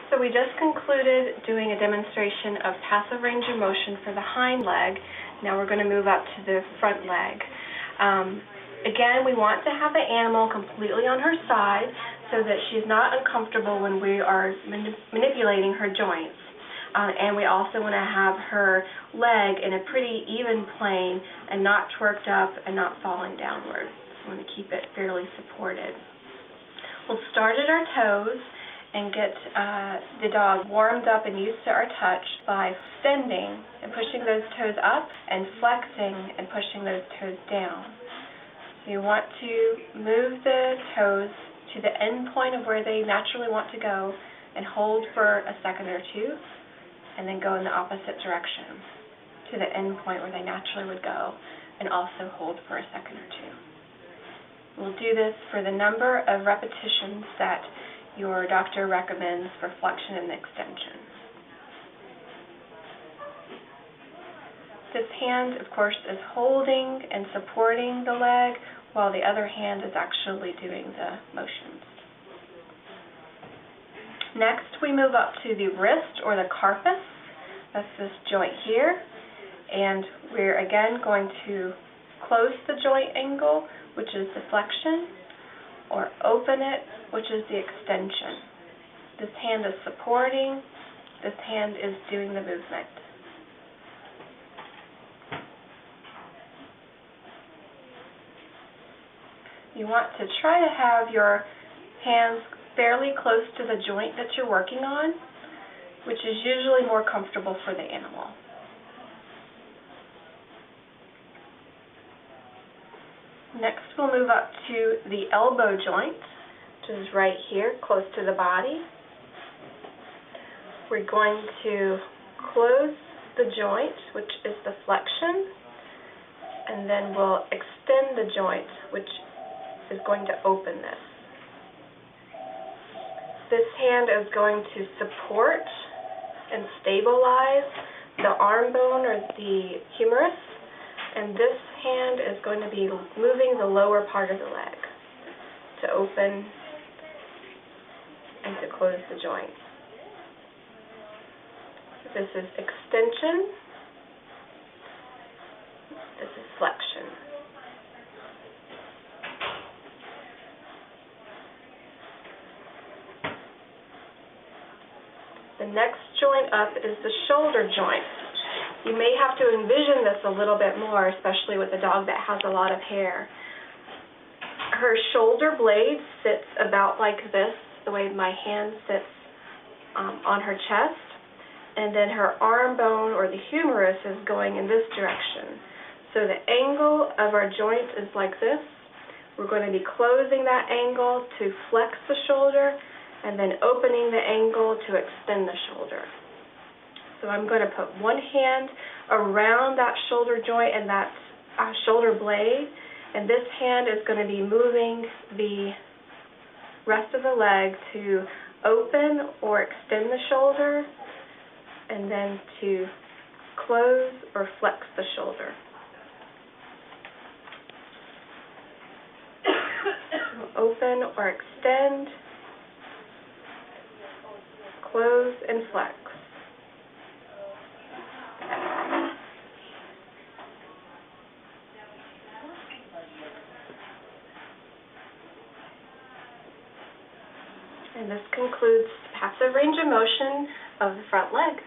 So we just concluded doing a demonstration of passive range of motion for the hind leg. Now we're going to move up to the front leg. Again, we want to have the animal completely on her side so that she's not uncomfortable when we are manipulating her joints. And we also want to have her leg in a pretty even plane and not twerked up and not falling downward. So we want to keep it fairly supported. We'll start at our toes and get the dog warmed up and used to our touch by extending and pushing those toes up and flexing and pushing those toes down. So you want to move the toes to the end point of where they naturally want to go and hold for a second or two, and then go in the opposite direction to the end point where they naturally would go and also hold for a second or two. We'll do this for the number of repetitions that your doctor recommends for flexion and extension. This hand, of course, is holding and supporting the leg, while the other hand is actually doing the motions. Next, we move up to the wrist or the carpus. That's this joint here. And we're again going to close the joint angle, which is the flexion, or open it, which is the extension. This hand is supporting, this hand is doing the movement. You want to try to have your hands fairly close to the joint that you're working on, which is usually more comfortable for the animal. Next, we'll move up to the elbow joint, which is right here, close to the body. We're going to close the joint, which is the flexion, and then we'll extend the joint, which is going to open this. This hand is going to support and stabilize the arm bone or the humerus, and this hand is going to be moving the lower part of the leg to open and to close the joint. This is extension, this is flexion. The next joint up is the shoulder joint. You may have to envision this a little bit more, especially with a dog that has a lot of hair. Her shoulder blade sits about like this, the way my hand sits on her chest, and then her arm bone or the humerus is going in this direction. So the angle of our joint is like this. We're going to be closing that angle to flex the shoulder, and then opening the angle to extend the shoulder. So I'm going to put one hand around that shoulder joint and that shoulder blade, and this hand is going to be moving the rest of the leg to open or extend the shoulder, and then to close or flex the shoulder. Open or extend, close and flex. And this concludes passive range of motion of the front leg.